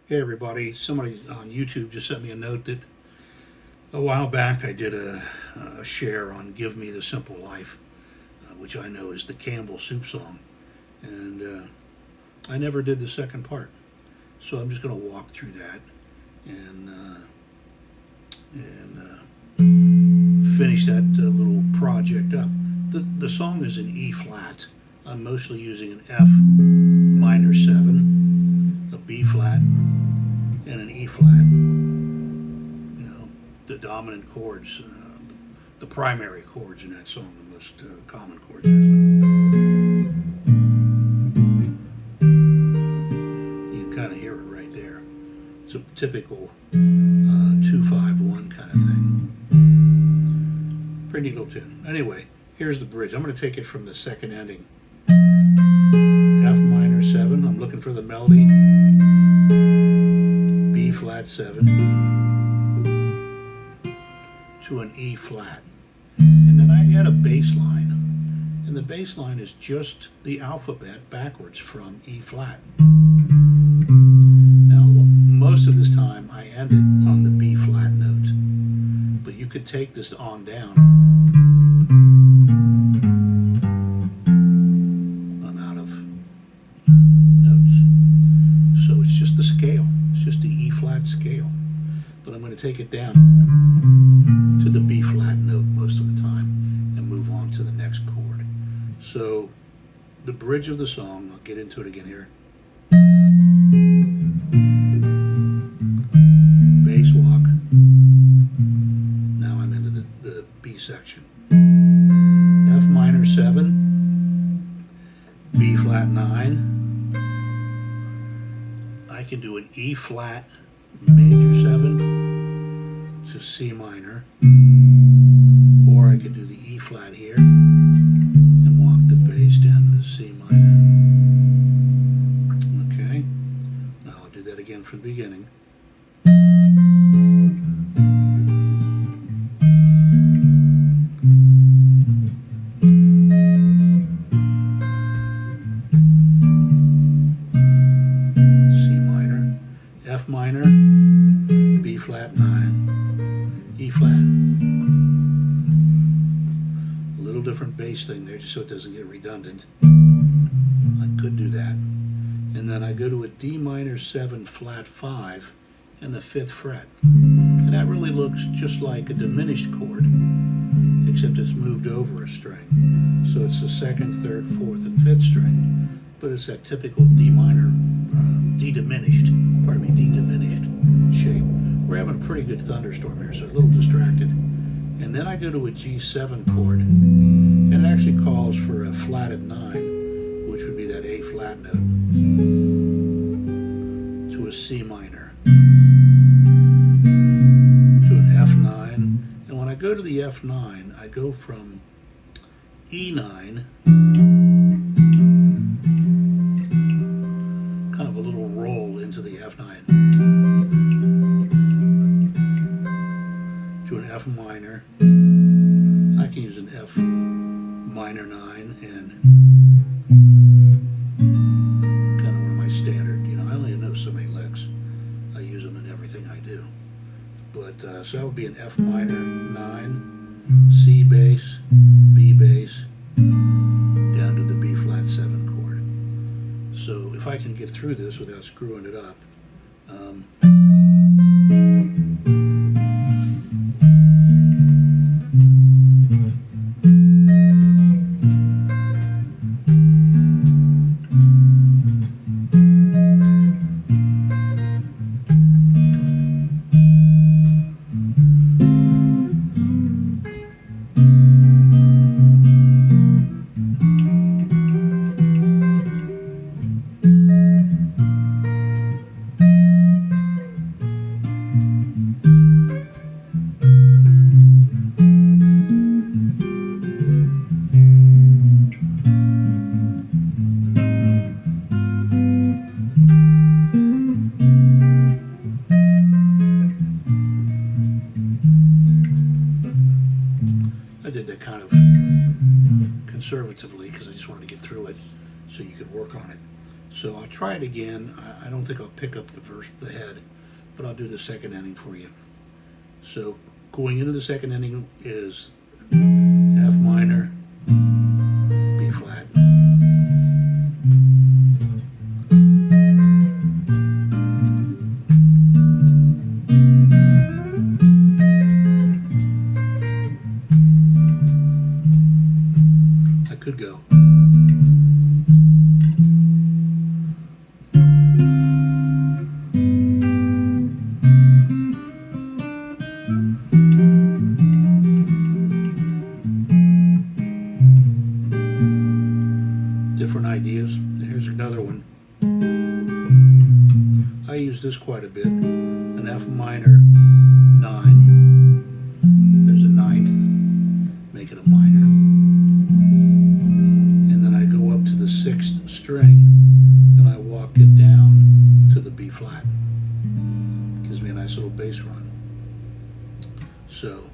Hey everybody, somebody on YouTube just sent me a note that a while back I did a share on Give Me the Simple Life, which I know is the Campbell Soup song, and I never did the second part. So I'm just going to walk through that and finish that little project up. The song is in E flat. I'm mostly using an F minor 7, a B flat, and an E flat. You know, the dominant chords, the primary chords in that song, the most common chords. You can kind of hear it right there. It's a typical 2-5-1 kind of thing. Pretty neat little tune. Anyway, here's the bridge. I'm going to take it from the second ending. F minor 7. I'm looking for the melody. B flat 7 to an E flat. And then I add a bass line. And the bass line is just the alphabet backwards from E flat. Now, most of this time I end it on the B flat note. But you could take this on down. I'm out of notes. So it's just the scale. It's just the E flat scale. But I'm going to take it down to the B flat note most of the time and move on to the next chord. So the bridge of the song, I'll get into it again here. Bass walk. Now I'm into the B section. F minor 7, B flat 9. I can do an E flat major 7 to C minor, or I could do the E flat here and walk the bass down to the C minor. Okay, now I'll do that again from the beginning. F minor, B flat 9, E flat. A little different bass thing there just so it doesn't get redundant. I could do that. And then I go to a D minor 7 flat 5 and the 5th fret. And that really looks just like a diminished chord, except it's moved over a string. So it's the 2nd, 3rd, 4th, and 5th string, but it's that typical D minor, D diminished shape. We're having a pretty good thunderstorm here, so a little distracted. And then I go to a G7 chord, and it actually calls for a flatted 9, which would be that A flat note, to a C minor, to an F9. And when I go to the F9, I go from E9, kind of a little roll into the F9, to an F minor. I can use an F minor 9 and kind of one of my standard, I only know so many licks. I use them in everything I do. But so that would be an F minor 9, C bass, B bass, down to the B flat 7 chord. So if I can get through this without screwing it up, I did that kind of conservatively because I just wanted to get through it so you could work on it. So I'll try it again. I don't think I'll pick up the head, but I'll do the second ending for you. So going into the second ending is F minor, B flat. I could go. Different ideas. Here's another one. I use this quite a bit. An F minor 9. There's a ninth. Make it a minor. And then I go up to the 6th string and I walk it down to the B flat. Gives me a nice little bass run. So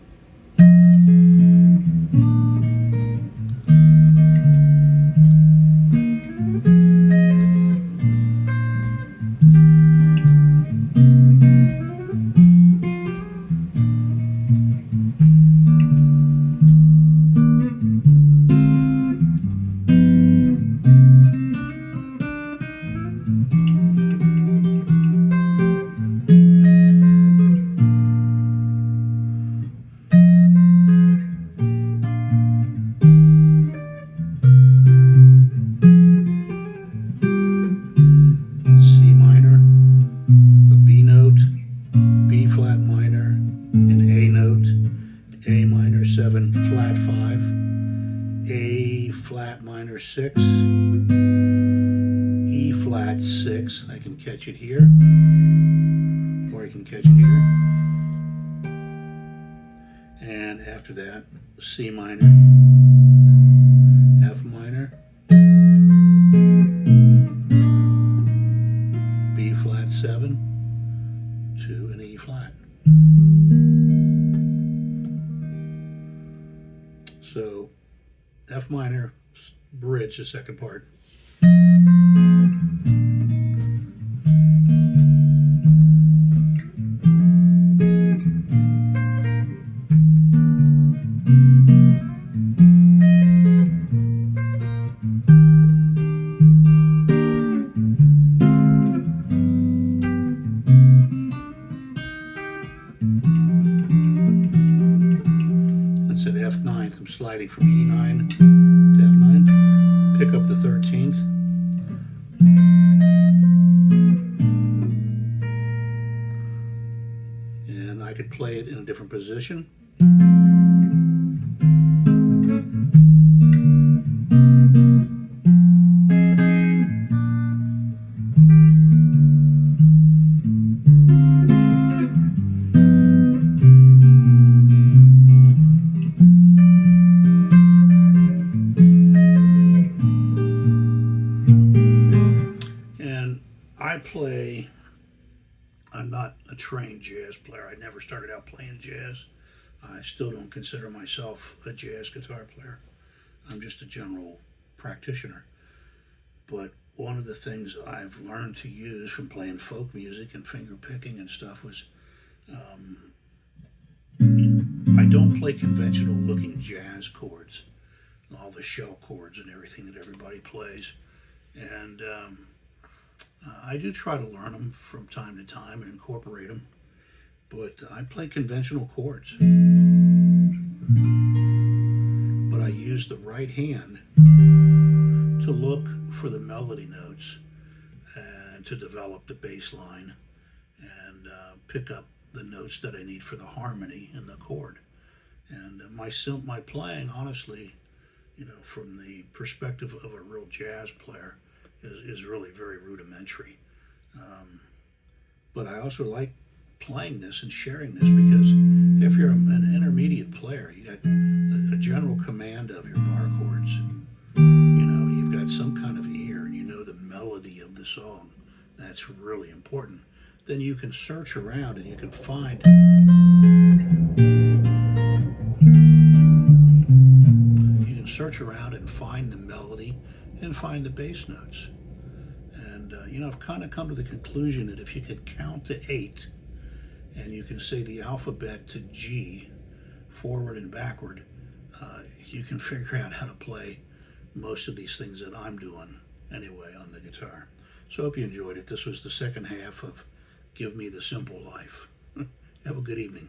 A minor 7 flat 5, A flat minor 6, E flat 6. I can catch it here, or I can catch it here. And after that, C minor, F minor, B flat 7 to an E flat. So F minor, bridge, the second part. That's at F9. I'm sliding from E9 to F9. Pick up the 13th. And I could play it in a different position. I'm not a trained jazz player. I never started out playing jazz. I still don't consider myself a jazz guitar player. I'm just a general practitioner. But one of the things I've learned to use from playing folk music and finger picking and stuff was I don't play conventional looking jazz chords, all the shell chords and everything that everybody plays. And I do try to learn them from time to time and incorporate them, but I play conventional chords. But I use the right hand to look for the melody notes and to develop the bass line and pick up the notes that I need for the harmony in the chord. And my playing, honestly, from the perspective of a real jazz player, is really very rudimentary. But I also like playing this and sharing this because if you're an intermediate player, you got a general command of your bar chords. You've got some kind of ear and you know the melody of the song. That's really important. Then you can search around and you can find search around and find the melody and find the bass notes. And, I've kind of come to the conclusion that if you could count to 8 and you can say the alphabet to G, forward and backward, you can figure out how to play most of these things that I'm doing anyway on the guitar. So I hope you enjoyed it. This was the second half of Give Me the Simple Life. Have a good evening.